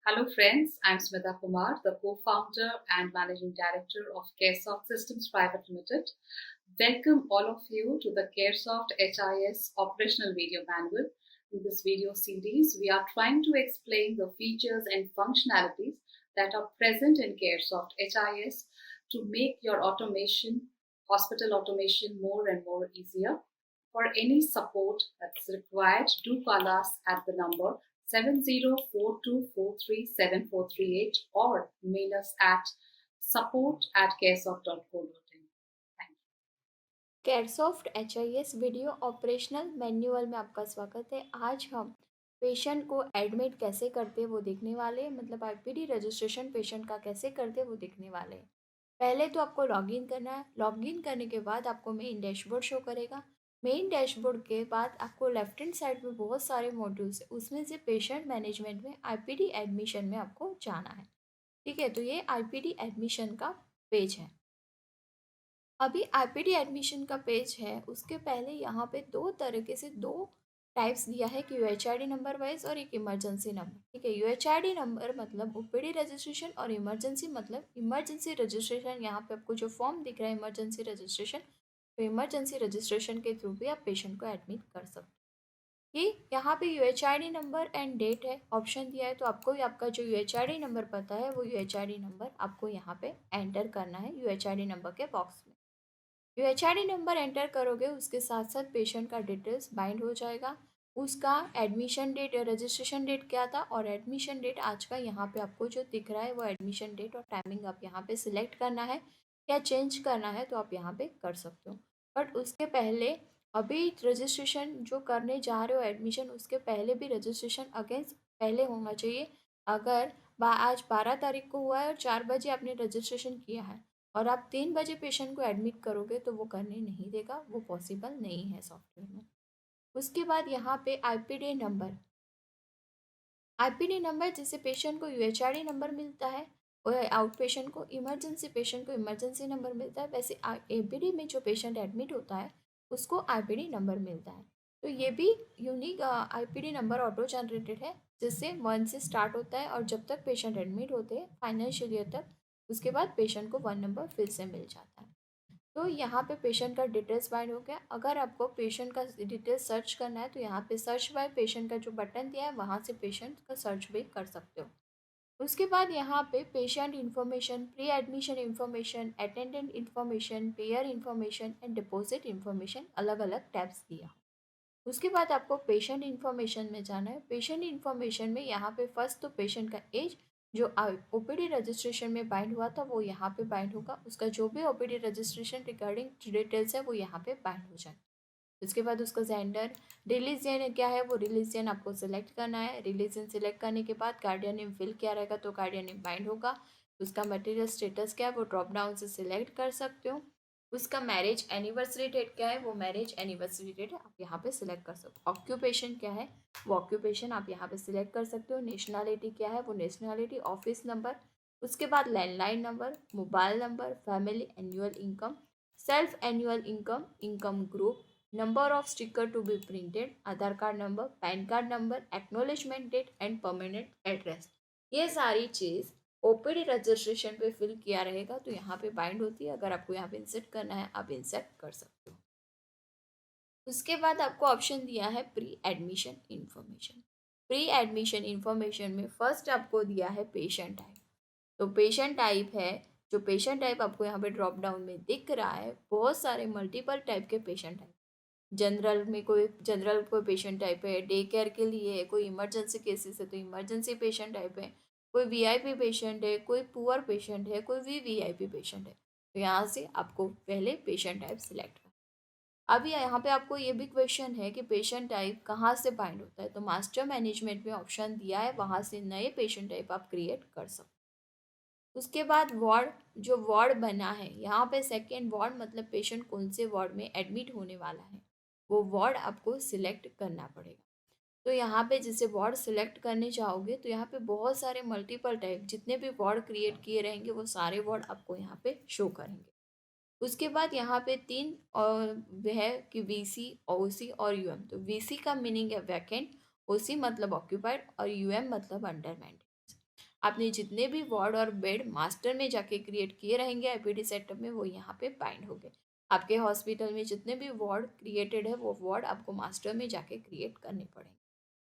Hello, friends. I'm Smita Kumar, the co-founder and managing director of CareSoft Systems Private Limited. Welcome all of you to the CareSoft HIS operational video manual. In this video series, we are trying to explain the features and functionalities that are present in CareSoft HIS to make your hospital automation more and more easier. For any support that's required, do call us at the number 7042437438 or mail us at support@caresoft.co.in. Thank you. केयरसॉफ्ट HIS video operational manual में आपका स्वागत है। आज हम patient को admit कैसे करते हैं वो देखने वाले हैं, मतलब IPD रजिस्ट्रेशन पेशेंट का कैसे करते हैं वो देखने वाले हैं। पहले तो आपको लॉगिन करना है। लॉगिन करने के बाद आपको मेन डैशबोर्ड शो करेगा। मेन डैशबोर्ड के बाद आपको लेफ्ट हैंड साइड में बहुत सारे मॉड्यूल्स है, उसमें से पेशेंट मैनेजमेंट में IPD एडमिशन में आपको जाना है। ठीक है, तो ये IPD एडमिशन का पेज है। अभी IPD एडमिशन का पेज है, उसके पहले यहाँ पे दो तरीके से दो टाइप्स दिया है कि UHID नंबर वाइज और एक इमरजेंसी नंबर। ठीक है, UHID नंबर मतलब OPD रजिस्ट्रेशन और इमरजेंसी मतलब इमरजेंसी रजिस्ट्रेशन। यहाँ पे आपको जो फॉर्म दिख रहा है इमरजेंसी रजिस्ट्रेशन, तो इमरजेंसी रजिस्ट्रेशन के थ्रू भी आप पेशेंट को एडमिट कर सकते हो। कि यहाँ पे UHID नंबर एंड डेट है ऑप्शन दिया है, तो आपको आपका जो UHID नंबर पता है वो UHID नंबर आपको यहाँ पे एंटर करना है UHID नंबर के बॉक्स में। UHID नंबर एंटर करोगे उसके साथ साथ पेशेंट का डिटेल्स बाइंड हो जाएगा। उसका एडमिशन डेट रजिस्ट्रेशन डेट क्या था और एडमिशन डेट आज का यहाँ पे आपको जो दिख रहा है वो एडमिशन डेट और टाइमिंग आप यहाँ पे सिलेक्ट करना है या चेंज करना है तो आप यहाँ पे कर सकते हो। बट उसके पहले अभी रजिस्ट्रेशन जो करने जा रहे हो एडमिशन, उसके पहले भी रजिस्ट्रेशन अगेंस्ट पहले होना चाहिए। अगर आज 12 तारीख को हुआ है और 4 बजे आपने रजिस्ट्रेशन किया है और आप 3 बजे पेशेंट को एडमिट करोगे तो वो करने नहीं देगा, वो पॉसिबल नहीं है सॉफ्टवेयर में। उसके बाद यहाँ पे आईपीडी नंबर जैसे पेशेंट को UHID नंबर मिलता है और आउट पेशेंट को इमरजेंसी पेशेंट को इमरजेंसी नंबर मिलता है, वैसे APD में जो पेशेंट एडमिट होता है उसको IPD नंबर मिलता है। तो ये भी unique IPD number auto generated है, जिससे 1 से स्टार्ट होता है और जब तक पेशेंट एडमिट होते हैं फाइनेंशियल ईयर तक, उसके बाद पेशेंट को 1 नंबर फिर से मिल जाता है। तो यहाँ पे पेशेंट का डिटेल्स बाइंड हो गया। अगर आपको पेशेंट का डिटेल्स सर्च करना है तो यहाँ पे सर्च बाय पेशेंट का जो बटन दिया है वहाँ से पेशेंट का सर्च भी कर सकते हो। उसके बाद यहाँ पे patient information, pre admission information, attendant information, pair information and deposit information अलग अलग टैब्स दिया। उसके बाद आपको पेशेंट इन्फॉर्मेशन में जाना है। पेशेंट इन्फॉर्मेशन में यहाँ पे फर्स्ट तो पेशेंट का एज जो OPD रजिस्ट्रेशन में बाइंड हुआ था वो यहाँ पे बाइंड होगा। उसका जो भी OPD रजिस्ट्रेशन रिगार्डिंग डिटेल्स है वो यहाँ पे बाइंड हो जाए। उसके बाद उसका जेंडर, रिलीजियन क्या है वो रिलीजियन आपको सिलेक्ट करना है। रिलीजियन सिलेक्ट करने के बाद गार्डियन नेम फिल क्या रहेगा तो गार्डियन नेम बाइंड होगा। उसका मटेरियल स्टेटस क्या है वो ड्रॉप डाउन से सिलेक्ट कर सकते हो। उसका मैरिज एनिवर्सरी डेट क्या है वो मैरिज एनिवर्सरी डेट आप यहाँ पे सिलेक्ट कर सकते हो। ऑक्यूपेशन क्या है वो ऑक्यूपेशन आप यहाँ पे सिलेक्ट कर सकते हो। नेशनलिटी क्या है वो नेशनलिटी, ऑफिस नंबर, उसके बाद landline number, mobile number, family annual income, self annual income, income group, number of sticker to be printed, Aadhaar card number, PAN card number, acknowledgement date and permanent address. ये सारी चीज़ OPD registration पे fill किया रहेगा तो यहाँ पे bind होती है। अगर आपको यहाँ पे इंसर्ट करना है आप इंसर्ट कर सकते हो। उसके बाद आपको ऑप्शन दिया है pre admission information. Pre admission information में फर्स्ट आपको दिया है पेशेंट टाइप। तो पेशेंट टाइप है, जो पेशेंट टाइप आपको यहाँ पे ड्रॉप डाउन में दिख रहा है, बहुत सारे मल्टीपल टाइप के पेशेंट टाइप। जनरल कोई पेशेंट टाइप है, डे केयर के लिए है, कोई इमरजेंसी केसेस है तो इमरजेंसी पेशेंट टाइप है, कोई VIP पेशेंट है, कोई पुअर पेशेंट है, कोई VVIP पेशेंट है। तो यहाँ से आपको पहले पेशेंट टाइप सिलेक्ट करना। अभी यहाँ पे आपको ये भी क्वेश्चन है कि पेशेंट टाइप कहाँ से बाइंड होता है, तो मास्टर मैनेजमेंट में ऑप्शन दिया है, वहाँ से नए पेशेंट टाइप आप क्रिएट कर सकते हो। उसके बाद वार्ड, जो वार्ड बना है यहाँ पे सेकेंड वार्ड मतलब पेशेंट कौन से वार्ड में एडमिट होने वाला है वो वार्ड आपको सिलेक्ट करना पड़ेगा। तो यहाँ पे जैसे वार्ड सिलेक्ट करने चाहोगे तो यहाँ पे बहुत सारे मल्टीपल टाइप जितने भी वार्ड क्रिएट किए रहेंगे वो सारे वार्ड आपको यहाँ पे शो करेंगे। उसके बाद यहाँ पे तीन और वह है कि VC, OC और UM। तो VC का मीनिंग है वैकेंट, OC मतलब ऑक्यूपाइड और UM मतलब अंडर मेंटेनेंस। आपने जितने भी वार्ड और बेड मास्टर में जाके क्रिएट किए रहेंगे आईपीडी सेटअप में, वो यहाँ पे बाइंड हो गए। आपके हॉस्पिटल में जितने भी वार्ड क्रिएटेड है वो वार्ड आपको मास्टर में जाके क्रिएट करने पड़ेंगे।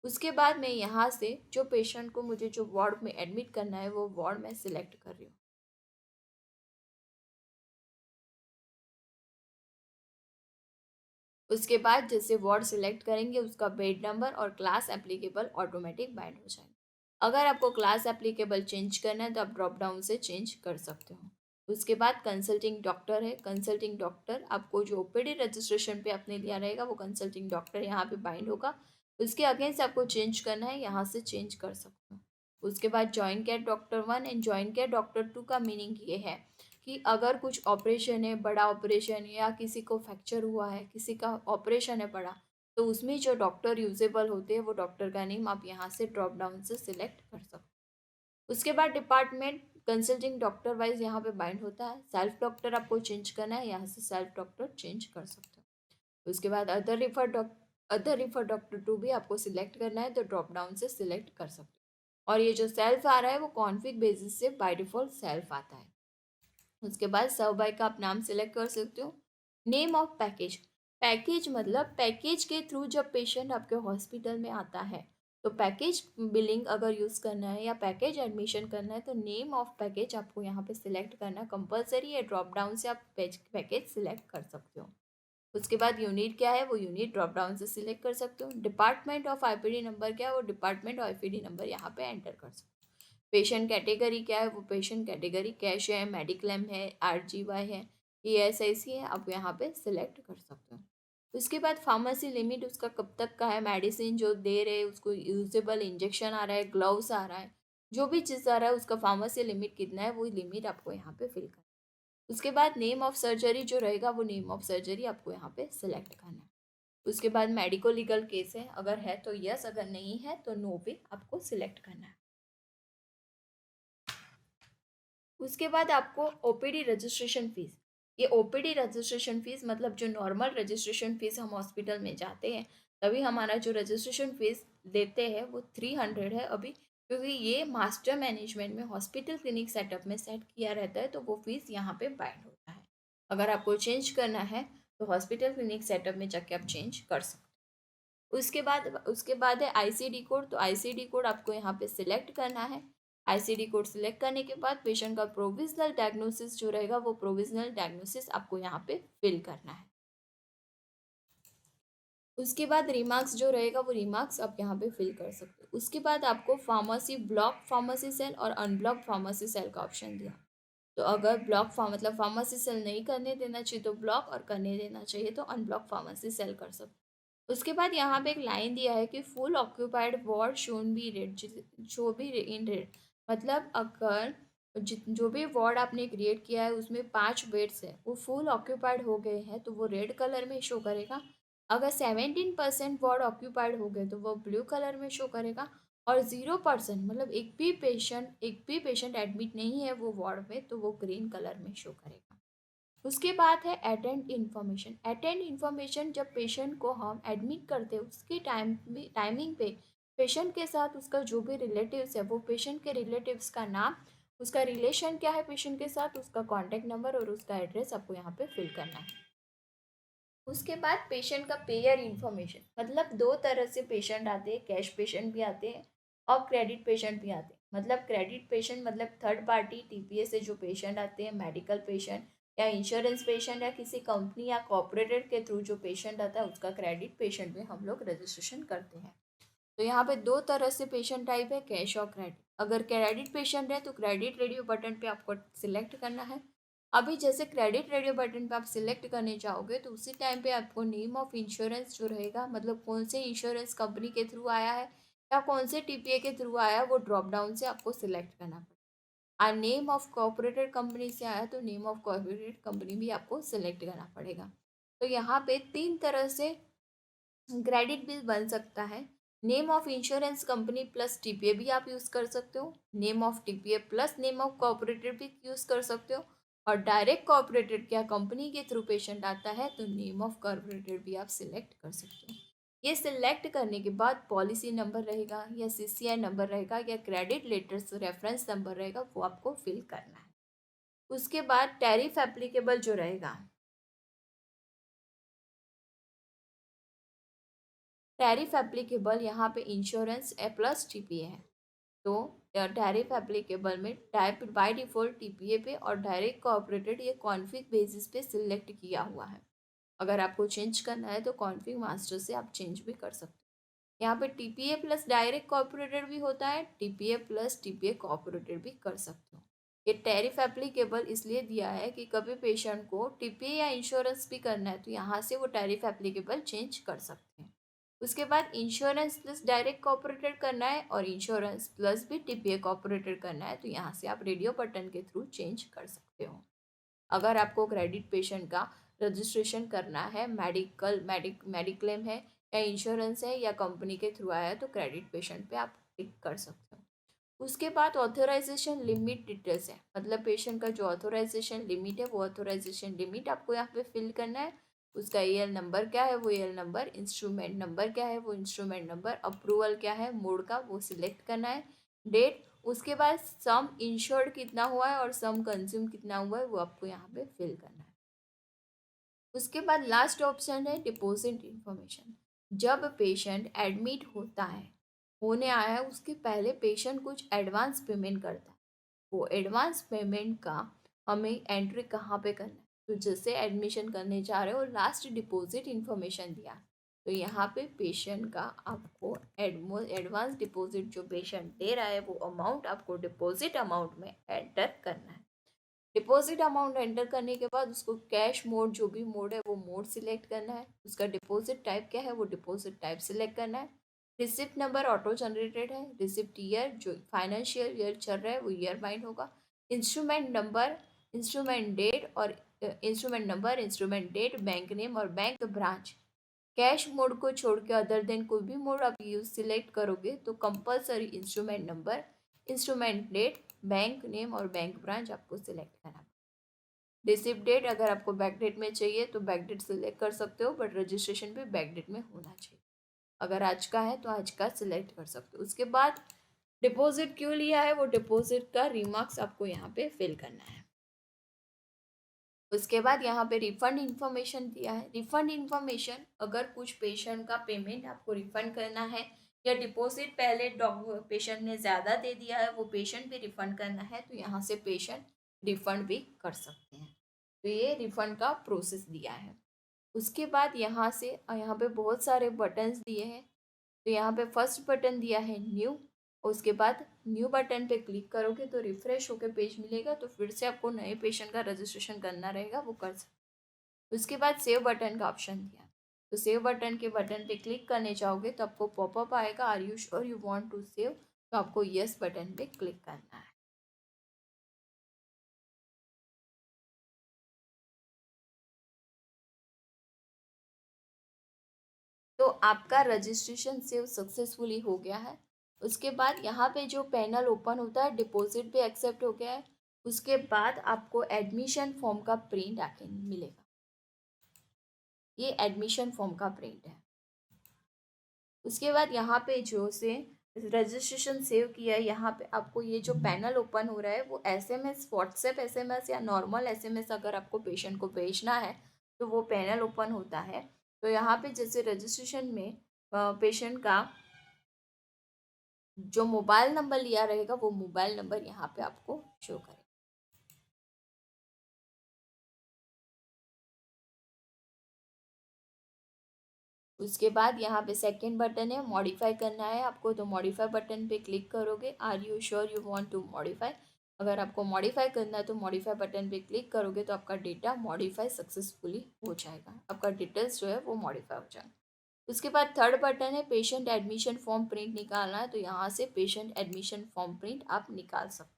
उसके बाद मैं यहाँ से जो पेशेंट को मुझे जो वार्ड में एडमिट करना है वो वार्ड मैं सिलेक्ट कर रही हूँ। उसके बाद जैसे वार्ड सिलेक्ट करेंगे उसका बेड नंबर और क्लास एप्लीकेबल ऑटोमेटिक बाइंड हो जाएंगे। अगर आपको क्लास एप्लीकेबल चेंज करना है तो आप ड्रॉप डाउन से चेंज कर सकते हो। उसके बाद कंसल्टिंग डॉक्टर है। कंसल्टिंग डॉक्टर आपको जो ओपीडी रजिस्ट्रेशन पे आपने लिया रहेगा वो कंसल्टिंग डॉक्टर यहाँ पे बाइंड होगा। उसके अगेंस्ट आपको चेंज करना है, यहाँ से चेंज कर सकते हो। उसके बाद joint care doctor 1 and joint care doctor 2 का मीनिंग ये है कि अगर कुछ ऑपरेशन है, बड़ा ऑपरेशन या किसी को फ्रैक्चर हुआ है, किसी का ऑपरेशन है बड़ा, तो उसमें जो डॉक्टर यूजेबल होते हैं वो डॉक्टर का नेम आप यहाँ से ड्रॉप डाउन से सिलेक्ट कर सकते हो। उसके बाद डिपार्टमेंट कंसल्टिंग डॉक्टर वाइज यहाँ पे बाइंड होता है। सेल्फ डॉक्टर आपको चेंज करना है, यहाँ से सेल्फ डॉक्टर चेंज कर सकते हो। उसके बाद अदर रिफर डॉक्टर 2 भी आपको सिलेक्ट करना है तो ड्रॉप डाउन से सिलेक्ट कर सकते हो। और ये जो सेल्फ आ रहा है वो कॉन्फिग बेसिस से बाय डिफॉल्ट सेल्फ आता है। उसके बाद सर्व बाय का आप नाम सिलेक्ट कर सकते हो। नेम ऑफ पैकेज, पैकेज मतलब पैकेज के थ्रू जब पेशेंट आपके हॉस्पिटल में आता है तो पैकेज बिलिंग अगर यूज़ करना है या पैकेज एडमिशन करना है तो नेम ऑफ पैकेज आपको यहाँ पे सिलेक्ट करना कंपलसरी है। ड्रॉप डाउन से आप पैकेज सिलेक्ट कर सकते हो। उसके बाद यूनिट क्या है वो यूनिट ड्रॉप डाउन से सिलेक्ट कर सकते हो। डिपार्टमेंट ऑफ आईपीडी नंबर क्या है वो डिपार्टमेंट ऑफ आईपीडी नंबर यहाँ पे एंटर कर सकते हो। पेशेंट कैटेगरी क्या है वो पेशेंट कैटेगरी कैश है, मेडिक्लेम है, आरजीवाई है, ईएसआईसी है, आप यहाँ पे सिलेक्ट कर सकते हो। उसके बाद फार्मेसी लिमिट उसका कब तक का है, मेडिसिन जो दे रहे उसको यूजेबल इंजेक्शन आ रहा है, ग्लव्स आ रहा है, जो भी चीज़ आ रहा है उसका फार्मेसी लिमिट कितना है वो लिमिट आपको यहाँ पे फिल करना है। उसके बाद नेम ऑफ सर्जरी जो रहेगा वो नेम ऑफ सर्जरी आपको यहाँ पे सिलेक्ट करना है। उसके बाद मेडिको लीगल केस है, अगर है तो यस, अगर नहीं है तो नो भी आपको सिलेक्ट करना है। उसके बाद आपको ओपीडी रजिस्ट्रेशन फीस, ये ओपीडी रजिस्ट्रेशन फीस मतलब जो नॉर्मल रजिस्ट्रेशन फीस हम हॉस्पिटल में जाते हैं तभी हमारा जो रजिस्ट्रेशन फीस देते हैं वो 300 है अभी, क्योंकि ये मास्टर मैनेजमेंट में हॉस्पिटल क्लिनिक सेटअप में सेट किया रहता है तो वो फीस यहाँ पे बाइंड होता है। अगर आपको चेंज करना है तो हॉस्पिटल क्लिनिक सेटअप में जाके आप चेंज कर सकते हो। उसके बाद है आईसीडी कोड, तो आईसीडी कोड आपको यहाँ पे सिलेक्ट करना है। आईसीडी कोड सिलेक्ट करने के बाद पेशेंट का प्रोविजनल डायग्नोसिस जो रहेगा वो प्रोविजनल डायग्नोसिस आपको यहाँ पे फिल करना है। उसके बाद रिमार्क्स जो रहेगा वो रिमार्क्स आप यहाँ पे फिल कर सकते हो। उसके बाद आपको फार्मेसी ब्लॉक फार्मेसी सेल और अनब्लॉक फार्मेसी सेल का ऑप्शन दिया, तो अगर मतलब फार्मेसी सेल नहीं करने देना चाहिए तो ब्लॉक, और करने देना चाहिए तो अनब्लॉक फार्मेसी सेल कर सकते हो। उसके बाद यहाँ पे एक लाइन दिया है कि full occupied ward shown be red, show be in red, मतलब अगर जो भी वार्ड आपने क्रिएट किया है उसमें 5 बेड्स है वो फुल ऑक्यूपाइड हो गए हैं तो वो रेड कलर में शो करेगा। अगर 17% वार्ड ऑक्यूपाइड हो गए तो वो ब्लू कलर में शो करेगा। और 0% मतलब एक भी पेशेंट एडमिट नहीं है वो वार्ड में तो वो ग्रीन कलर में शो करेगा। उसके बाद है अटेंड इन्फॉर्मेशन। अटेंड इन्फॉर्मेशन जब पेशेंट को हम एडमिट करते हैं उसके टाइमिंग पे पेशेंट के साथ उसका जो भी रिलेटिव्स है वो पेशेंट के रिलेटिव्स का नाम, उसका रिलेशन क्या है पेशेंट के साथ, उसका कॉन्टैक्ट नंबर और उसका एड्रेस आपको यहाँ पे फिल करना है। उसके बाद पेशेंट का पेयर इन्फॉर्मेशन, मतलब 2 तरह से पेशेंट आते हैं, कैश पेशेंट भी आते हैं और क्रेडिट पेशेंट भी आते हैं। मतलब क्रेडिट पेशेंट मतलब थर्ड पार्टी टीपीए से जो पेशेंट आते हैं, मेडिकल पेशेंट या इंश्योरेंस पेशेंट या किसी कंपनी या कॉर्पोरेटेड के थ्रू जो पेशेंट आता है उसका क्रेडिट पेशेंट में हम लोग रजिस्ट्रेशन करते हैं। तो यहाँ पे 2 तरह से पेशेंट टाइप है, कैश और क्रेडिट। अगर क्रेडिट पेशेंट है तो क्रेडिट रेडियो बटन पे आपको सिलेक्ट करना है। अभी जैसे क्रेडिट रेडियो बटन पे आप सिलेक्ट करने जाओगे तो उसी टाइम पे आपको नेम ऑफ इंश्योरेंस जो रहेगा, मतलब कौन से इंश्योरेंस कंपनी के थ्रू आया है या कौन से टीपीए के थ्रू आया है वो ड्रॉप डाउन से आपको सिलेक्ट करना पड़ेगा। और नेम ऑफ कॉर्पोरेटेड कंपनी से आया तो नेम ऑफ कॉर्पोरेटेड कंपनी भी आपको सिलेक्ट करना पड़ेगा। तो यहाँ पे 3 तरह से क्रेडिट बिल बन सकता है। Name of insurance company plus TPA भी आप यूज़ कर सकते हो, name of TPA plus name of corporated भी यूज़ कर सकते हो, और डायरेक्ट कॉर्पोरेटेड क्या कंपनी के थ्रू पेशेंट आता है तो नेम ऑफ कॉर्पोरेटेड भी आप सिलेक्ट कर सकते हो। ये सिलेक्ट करने के बाद पॉलिसी नंबर रहेगा या सीसीआई नंबर रहेगा या क्रेडिट लेटर्स रेफरेंस नंबर रहेगा, वो आपको फिल करना है। उसके बाद टैरिफ एप्लीकेबल जो रहेगा, टैरिफ एप्लीकेबल यहाँ पे इंश्योरेंस प्लस टीपीए है, तो टैरिफ एप्लीकेबल में टाइप बाय डिफॉल्ट टीपीए पे और डायरेक्ट कोऑपरेटेड ये कॉन्फिग बेसिस पे सिलेक्ट किया हुआ है। अगर आपको चेंज करना है तो कॉन्फिग मास्टर से आप चेंज भी कर सकते हो। यहाँ पे टीपीए प्लस डायरेक्ट कोऑपरेटेड भी होता है, टीपीए प्लस टीपीए कोऑपरेटेड भी कर सकते हो। ये टैरिफ एप्लीकेबल इसलिए दिया है कि कभी पेशेंट को टीपीए या इंश्योरेंस भी करना है तो यहाँ से वो टैरिफ एप्लीकेबल चेंज कर सकते हैं। उसके बाद इंश्योरेंस प्लस डायरेक्ट कॉपरेटेड करना है और इंश्योरेंस प्लस भी टीपीए कॉपरेटेड करना है तो यहाँ से आप रेडियो बटन के थ्रू चेंज कर सकते हो। अगर आपको क्रेडिट पेशेंट का रजिस्ट्रेशन करना है, मेडिक्लेम है या इंश्योरेंस है या कंपनी के थ्रू आया है तो क्रेडिट पेशेंट पे आप क्लिक कर सकते हो। उसके बाद ऑथराइजेशन लिमिट डिटेल्स है, मतलब पेशेंट का जो ऑथराइजेशन लिमिट है वो ऑथराइजेशन लिमिट आपको यहाँ पे फिल करना है। उसका ईएल नंबर क्या है वो ईएल नंबर, इंस्ट्रूमेंट नंबर क्या है वो इंस्ट्रूमेंट नंबर, अप्रूवल क्या है मोड का वो सिलेक्ट करना है, डेट, उसके बाद सम इंश्योर्ड कितना हुआ है और सम कंज्यूम कितना हुआ है वो आपको यहाँ पे फिल करना है। उसके बाद लास्ट ऑप्शन है डिपॉजिट इंफॉर्मेशन। जब पेशेंट एडमिट होता है, होने आया है, उसके पहले पेशेंट कुछ एडवांस पेमेंट करता है, वो एडवांस पेमेंट का हमें एंट्री कहाँ पे करना है, तो जैसे एडमिशन करने जा रहे हो लास्ट डिपॉजिट इन्फॉर्मेशन दिया तो यहाँ पे पेशेंट का आपको एडवांस डिपॉजिट जो पेशेंट दे रहा है वो अमाउंट आपको डिपॉजिट अमाउंट में एंटर करना है। डिपॉजिट अमाउंट एंटर करने के बाद उसको कैश मोड जो भी मोड है वो मोड सिलेक्ट करना है। उसका डिपॉजिट टाइप क्या है वो डिपॉजिट टाइप सिलेक्ट करना है। रिसिप्ट नंबर ऑटो जनरेटेड है, रिसिप्ट ईयर जो फाइनेंशियल ईयर चल रहा है वो ईयर बाइंड होगा। इंस्ट्रूमेंट नंबर, इंस्ट्रूमेंट डेट और instrument number, instrument date, bank name और बैंक ब्रांच। कैश मोड को छोड़ के अदर देन कोई भी मोड आप यूज सिलेक्ट करोगे तो compulsory instrument number, instrument date, bank name और बैंक ब्रांच आपको सिलेक्ट करना। रिसिप्ट डेट अगर आपको बैक डेट में चाहिए तो बैक डेट सिलेक्ट कर सकते हो, बट रजिस्ट्रेशन भी बैक डेट में होना चाहिए। अगर आज का है तो आज का सिलेक्ट कर सकते हो। उसके बाद डिपॉजिट क्यों लिया है वो डिपॉजिट का रिमार्क्स आपको यहाँ पे फिल करना है। उसके बाद यहाँ पे रिफंड इन्फॉर्मेशन दिया है। रिफंड इन्फॉर्मेशन, अगर कुछ पेशेंट का पेमेंट आपको रिफंड करना है या डिपॉजिट पहले पेशेंट ने ज़्यादा दे दिया है वो पेशेंट भी रिफंड करना है तो यहाँ से पेशेंट रिफंड भी कर सकते हैं। तो ये रिफंड का प्रोसेस दिया है। उसके बाद यहाँ से यहाँ पे बहुत सारे बटन्स दिए हैं। तो यहाँ पे फर्स्ट बटन दिया है न्यू, उसके बाद न्यू बटन पे क्लिक करोगे तो रिफ्रेश होकर पेज मिलेगा, तो फिर से आपको नए पेशेंट का रजिस्ट्रेशन करना रहेगा वो कर सकते। उसके बाद सेव बटन का ऑप्शन दिया, तो सेव बटन के बटन पे क्लिक करने जाओगे तो आपको पॉपअप आएगा are you sure you want to save, तो आपको यस बटन पे क्लिक करना है। तो आपका रजिस्ट्रेशन सेव सक्सेसफुली हो गया है। उसके बाद यहाँ पे जो पैनल ओपन होता है डिपॉजिट भी एक्सेप्ट हो गया है। उसके बाद आपको एडमिशन फॉर्म का प्रिंट आके मिलेगा, ये एडमिशन फॉर्म का प्रिंट है। उसके बाद यहाँ पे जो से रजिस्ट्रेशन सेव किया है यहाँ पे आपको ये जो पैनल ओपन हो रहा है वो एसएमएस, व्हाट्सएप एसएमएस या नॉर्मल एसएमएस अगर आपको पेशेंट को भेजना है तो वो पैनल ओपन होता है। तो यहाँ पे जैसे रजिस्ट्रेशन में पेशेंट का जो मोबाइल नंबर लिया रहेगा वो मोबाइल नंबर यहाँ पे आपको शो करेगा। उसके बाद यहाँ पे सेकंड बटन है मॉडिफाई करना है आपको, तो मॉडिफाई बटन पे क्लिक करोगे are you sure you want to modify. अगर आपको मॉडिफाई करना है तो मॉडिफाई बटन पे क्लिक करोगे तो आपका डेटा मॉडिफाई सक्सेसफुली हो जाएगा, आपका डिटेल्स जो है वो मॉडिफाई हो जाएगा। उसके बाद थर्ड बटन है पेशेंट एडमिशन फॉर्म प्रिंट निकालना है, तो यहाँ से पेशेंट एडमिशन फॉर्म प्रिंट आप निकाल सकते।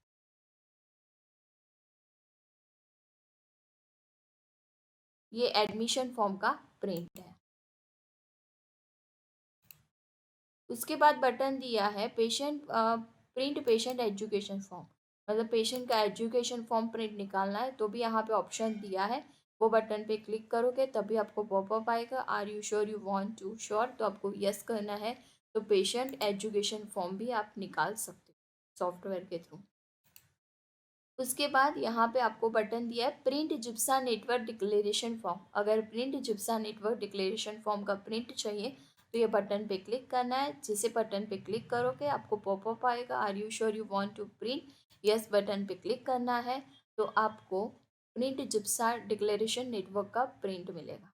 ये एडमिशन फॉर्म का प्रिंट है। उसके बाद बटन दिया है patient print patient education form, मतलब पेशेंट का एजुकेशन फॉर्म प्रिंट निकालना है तो भी यहाँ पे ऑप्शन दिया है वो बटन पे क्लिक करोगे तभी आपको पॉपअप आएगा, are you sure you want to sure, तो आपको यस करना है। तो पेशेंट एजुकेशन फॉर्म भी आप निकाल सकते हो सॉफ्टवेयर के थ्रू। उसके बाद यहाँ पे आपको बटन दिया है प्रिंट जिप्सा नेटवर्क डिक्लेरेशन फॉर्म। अगर प्रिंट जिप्सा नेटवर्क डिक्लेरेशन फॉर्म का प्रिंट चाहिए तो ये बटन पे क्लिक करना है। जिसे बटन पे क्लिक करोगे आपको पॉपअप आएगा, are you sure you want to print, yes button पे क्लिक करना है तो आपको प्रिंट जिप्सा डिक्लेरेशन नेटवर्क का प्रिंट मिलेगा।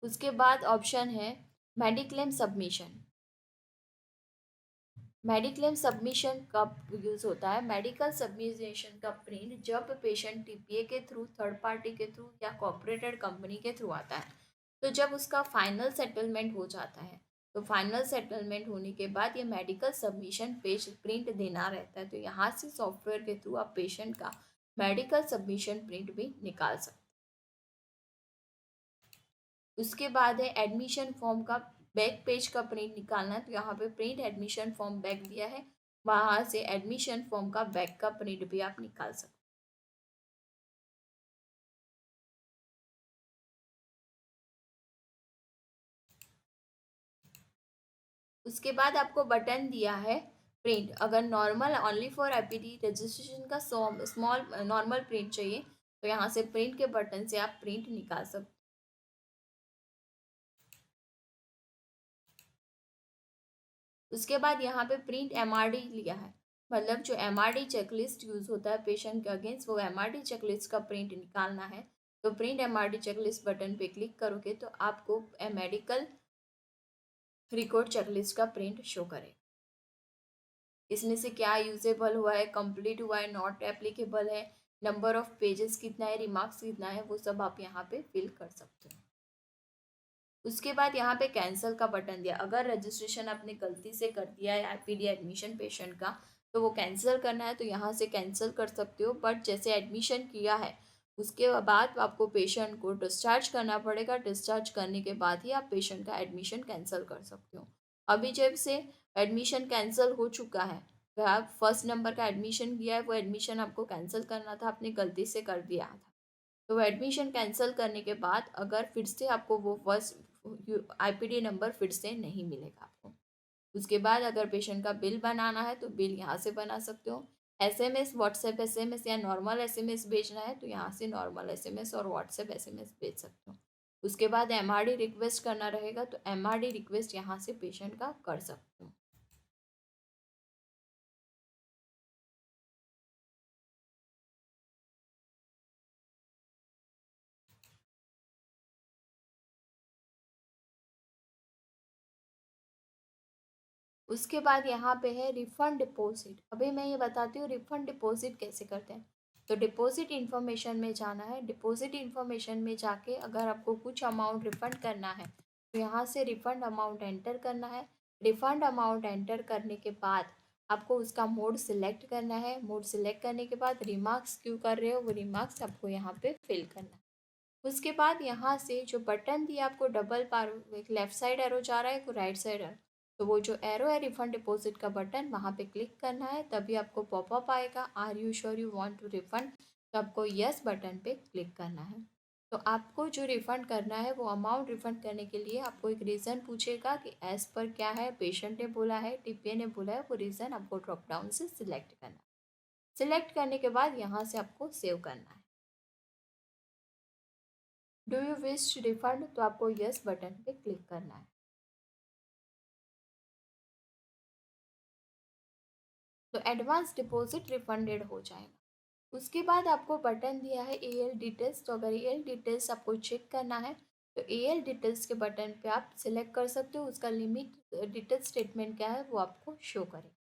उसके बाद ऑप्शन है मेडिक्लेम सबमिशन। मेडिक्लेम सबमिशन कब यूज़ होता है? मेडिकल सबमिशन का प्रिंट जब पेशेंट टीपीए के थ्रू, थर्ड पार्टी के थ्रू या कॉर्पोरेटेड कंपनी के थ्रू आता है, तो जब उसका फाइनल सेटलमेंट हो जाता है, तो फाइनल सेटलमेंट होने के बाद ये मेडिकल सबमिशन पेज प्रिंट देना रहता है। तो यहाँ से सॉफ्टवेयर के थ्रू आप पेशेंट का मेडिकल सबमिशन प्रिंट भी निकाल सकते हैं। उसके बाद है एडमिशन फॉर्म का बैक पेज का प्रिंट निकालना है। तो यहाँ पे प्रिंट एडमिशन फॉर्म बैक दिया है, वहाँ से एडमिशन फॉर्म का बैक का प्रिंट भी आप निकाल सकते हैं। उसके बाद आपको बटन दिया है प्रिंट। अगर normal only for IPD registration का स्मॉल नॉर्मल प्रिंट चाहिए तो यहाँ से प्रिंट के बटन से आप प्रिंट निकाल सकते हैं। उसके बाद यहाँ पे प्रिंट एमआरडी लिया है, मतलब जो एमआरडी चेकलिस्ट यूज होता है पेशेंट के अगेंस्ट, वो एमआरडी चेकलिस्ट का प्रिंट निकालना है। तो प्रिंट एमआरडी चेकलिस्ट बटन पे क्लिक करोगे तो आपको मेडिकल रिकॉर्ड चेकलिस्ट का प्रिंट शो करेगा। इसमें से क्या यूजेबल हुआ है, कंप्लीट हुआ है, नॉट एप्लीकेबल है, नंबर ऑफ पेजेस कितना है, रिमार्क्स कितना है, वो सब आप यहाँ पे फिल कर सकते हो। उसके बाद यहाँ पे कैंसिल का बटन दिया। अगर रजिस्ट्रेशन आपने गलती से कर दिया है आईपीडी एडमिशन पेशेंट का तो वो कैंसिल करना है तो यहाँ से कैंसिल कर सकते हो। बट जैसे एडमिशन किया है उसके बाद आपको पेशेंट को डिस्चार्ज करना पड़ेगा। डिस्चार्ज करने के बाद ही आप पेशेंट का एडमिशन कैंसिल कर सकते हो। अभी जब से एडमिशन कैंसिल हो चुका है, तो आप फर्स्ट नंबर का एडमिशन किया है वो एडमिशन आपको कैंसिल करना था, आपने गलती से कर दिया था, तो एडमिशन कैंसिल करने के बाद अगर फिर से आपको वो फर्स्ट आईपीडी नंबर फिर से नहीं मिलेगा आपको। उसके बाद अगर पेशेंट का बिल बनाना है तो बिल यहाँ से बना सकते हो। एसएमएस, व्हाट्सएप एसएमएस या नॉर्मल एसएमएस भेजना है तो यहाँ से नॉर्मल एसएमएस और व्हाट्सएप एसएमएस भेज सकते हो। उसके बाद एमआरडी रिक्वेस्ट करना रहेगा तो एमआरडी रिक्वेस्ट यहाँ से पेशेंट का कर सकते हो। उसके बाद यहाँ पे है रिफंड डिपॉजिट। अभी मैं ये बताती हूँ रिफंड डिपॉजिट कैसे करते हैं। तो डिपॉजिट इन्फॉर्मेशन में जाना है। डिपॉजिट इन्फॉर्मेशन में जाके अगर आपको कुछ अमाउंट रिफंड करना है तो यहाँ से रिफंड अमाउंट एंटर करना है। रिफंड अमाउंट एंटर करने के बाद आपको उसका मोड सिलेक्ट करना है। मोड सिलेक्ट करने के बाद रिमार्क्स क्यों कर रहे हो वो रिमार्क्स आपको यहाँ पे फिल करना है। उसके बाद यहाँ से जो बटन दिया आपको डबल बार, एक लेफ्ट साइड एरो जा रहा है, एक राइट साइड एरो, तो वो जो एरो है रिफंड डिपॉजिट का बटन वहाँ पे क्लिक करना है तभी आपको पॉपअप आएगा, are you sure you want to refund, तो आपको यस बटन पे क्लिक करना है। तो आपको जो रिफ़ंड करना है वो अमाउंट रिफ़ंड करने के लिए आपको एक रीज़न पूछेगा कि एज़ पर क्या है, पेशेंट ने बोला है, टीपीए ने बोला है, वो रीज़न आपको ड्रॉप डाउन से सिलेक्ट करना है। सिलेक्ट करने के बाद यहाँ से आपको सेव करना है। डू यू विश रिफंड, तो आपको यस बटन पे क्लिक करना है। तो एडवांस डिपॉजिट रिफंडेड हो जाएगा। उसके बाद आपको बटन दिया है एएल डिटेल्स। तो अगर एएल डिटेल्स आपको चेक करना है तो एएल डिटेल्स के बटन पे आप सिलेक्ट कर सकते हो। उसका लिमिट डिटेल स्टेटमेंट क्या है वो आपको शो करेगा।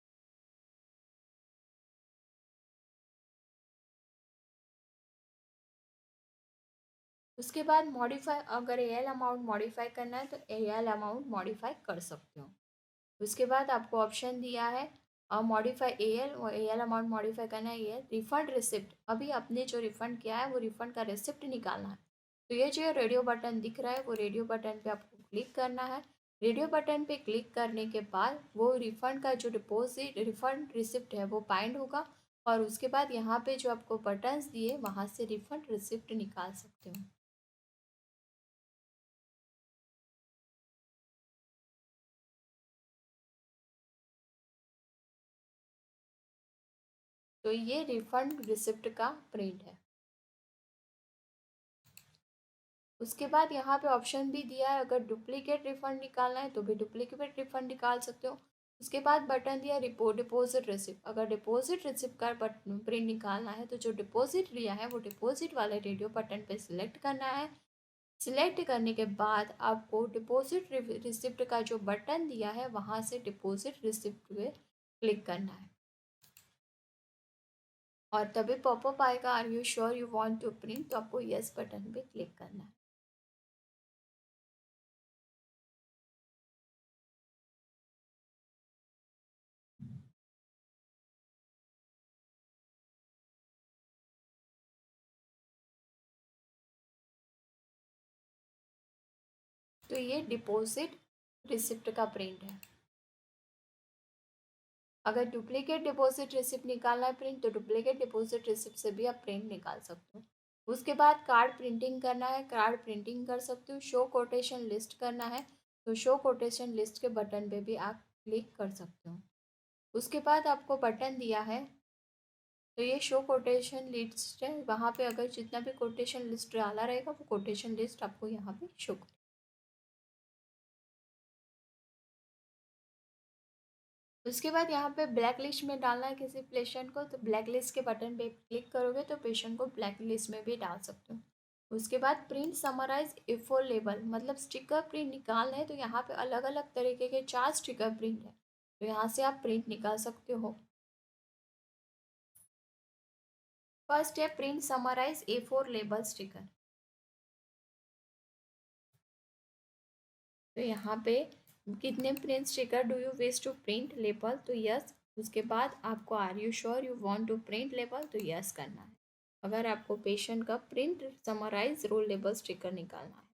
उसके बाद मॉडिफाई, अगर एएल अमाउंट मॉडिफाई करना है तो एएल अमाउंट मॉडिफाई कर सकते हो। उसके बाद आपको ऑप्शन दिया है मॉडिफाई एएल और एएल अमाउंट मॉडिफाई करना है। एएल रिफंड रिसिप्ट, अभी आपने जो रिफंड किया है वो रिफंड का रिसिप्ट निकालना है। तो ये जो रेडियो बटन दिख रहा है वो रेडियो बटन पे आपको क्लिक करना है। रेडियो बटन पे क्लिक करने के बाद वो रिफंड का जो डिपॉजिट रिफंड रिसिप्ट है वो बाइंड होगा और उसके बाद यहाँ पे जो आपको बटन्स दिए वहाँ से रिफंड रिसिप्ट निकाल सकते हो। तो ये रिफंड रिसिप्ट का प्रिंट है। उसके बाद यहाँ पे ऑप्शन भी दिया है, अगर डुप्लीकेट रिफंड निकालना है तो भी डुप्लीकेट रिफंड निकाल सकते हो। उसके बाद बटन दिया डिपॉजिट रिसिप्ट, अगर डिपॉजिट रिसिप्ट का बटन प्रिंट निकालना है तो जो डिपॉजिट लिया है वो डिपॉजिट वाले रेडियो बटन पे सिलेक्ट करना है। सिलेक्ट करने के बाद आपको डिपॉजिट रिसिप्ट का जो बटन दिया है वहाँ से डिपॉजिट रिसिप्ट पे क्लिक करना है और तभी पॉपअप आएगा are you sure you want to print, तो आपको यस बटन पे क्लिक करना है। तो ये डिपॉजिट रिसिप्ट का प्रिंट है। अगर डुप्लीकेट डिपॉजिट रिसिप्ट निकालना है प्रिंट, तो डुप्लीकेट डिपॉजिट रिसिप्ट से भी आप प्रिंट निकाल सकते हो। उसके बाद कार्ड प्रिंटिंग करना है, कार्ड प्रिंटिंग कर सकते हो। शो कोटेशन लिस्ट करना है तो शो कोटेशन लिस्ट के बटन पे भी आप क्लिक कर सकते हो। उसके बाद आपको बटन दिया है तो ये शो कोटेशन लिस्ट है, वहाँ पे अगर जितना भी कोटेशन लिस्ट डाला रहेगा वो कोटेशन लिस्ट आपको यहाँ पे शो कर। उसके बाद यहाँ पे ब्लैक लिस्ट में डालना है किसी पेशेंट को, तो ब्लैक लिस्ट के बटन पे क्लिक करोगे तो पेशेंट को ब्लैक लिस्ट में भी डाल सकते हो। उसके बाद प्रिंट समराइज A4 लेबल, मतलब स्टिकर प्रिंट निकालना है तो यहाँ पे अलग अलग तरीके के 4 स्टिकर प्रिंट है, तो यहाँ से आप प्रिंट निकाल सकते हो। फर्स्ट है print summarise A4 label sticker, तो यहाँ पे कितने print sticker do you wish to print label, तो यस। उसके बाद आपको are you sure you want to print label, तो यस करना है अगर आपको पेशेंट का print summarize roll label sticker निकालना है।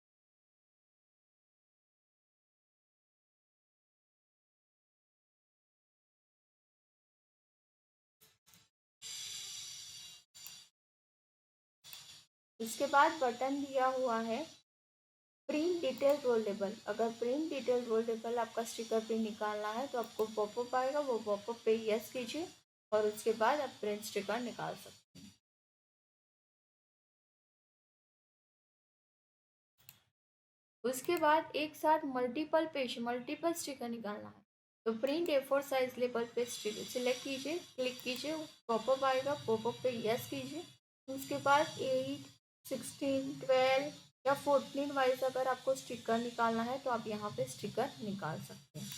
उसके बाद बटन दिया हुआ है प्रिंट डिटेल रोल लेबल, अगर प्रिंट डिटेल रोल लेबल आपका स्टिकर प्रिंट निकालना है तो आपको पॉपअप आएगा, वो पॉपअप पे यस कीजिए और उसके बाद आप प्रिंट स्टिकर निकाल सकते हैं। उसके बाद एक साथ मल्टीपल स्टिकर निकालना है तो प्रिंट A4 साइज लेबल पे सिलेक्ट कीजिए, क्लिक कीजिए, पॉपअप आएगा, पॉपअप पे यस कीजिए। उसके बाद 8, 16, 12 या 14 वाइज अगर आपको स्टिकर निकालना है तो आप यहाँ पे स्टिकर निकाल सकते हैं।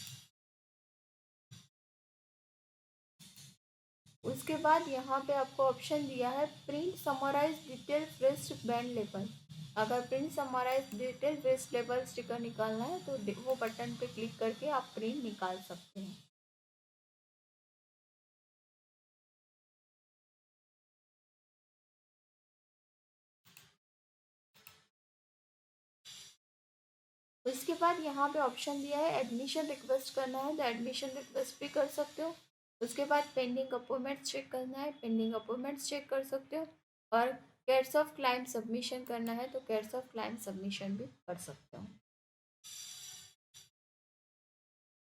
उसके बाद यहाँ पे आपको ऑप्शन दिया है print summarise detail waist band label, अगर print summarise detail waist label sticker निकालना है तो वो बटन पे क्लिक करके आप प्रिंट निकाल सकते हैं। उसके बाद यहाँ पे ऑप्शन दिया है एडमिशन रिक्वेस्ट करना है तो एडमिशन रिक्वेस्ट भी कर सकते हो। उसके बाद पेंडिंग अपॉइंटमेंट्स चेक करना है, पेंडिंग अपॉइंटमेंट्स चेक कर सकते हो। और केयर्स ऑफ क्लाइम सबमिशन करना है तो केयर्स ऑफ क्लाइम सबमिशन भी कर सकते हो।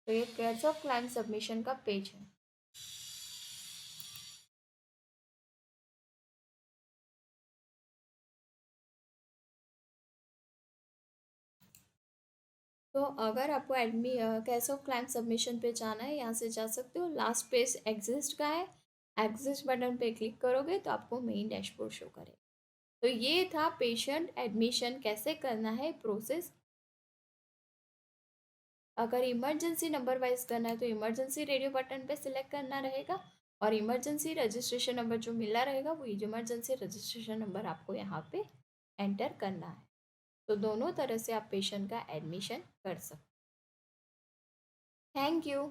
तो ये केयर्स ऑफ क्लाइम सबमिशन का पेज है। तो अगर आपको केस ऑफ क्लाइम सबमिशन पे जाना है, यहाँ से जा सकते हो। लास्ट पेज एग्जिस्ट का है, एग्जिस्ट बटन पे क्लिक करोगे तो आपको मेन डैशबोर्ड शो करेगा। तो ये था पेशेंट एडमिशन कैसे करना है प्रोसेस। अगर इमरजेंसी नंबर वाइज करना है तो इमरजेंसी रेडियो बटन पे सिलेक्ट करना रहेगा और इमरजेंसी रजिस्ट्रेशन नंबर जो मिला रहेगा वो इमरजेंसी रजिस्ट्रेशन नंबर आपको यहाँ पे एंटर करना है। तो दोनों तरह से आप पेशेंट का एडमिशन कर सकते। Thank you.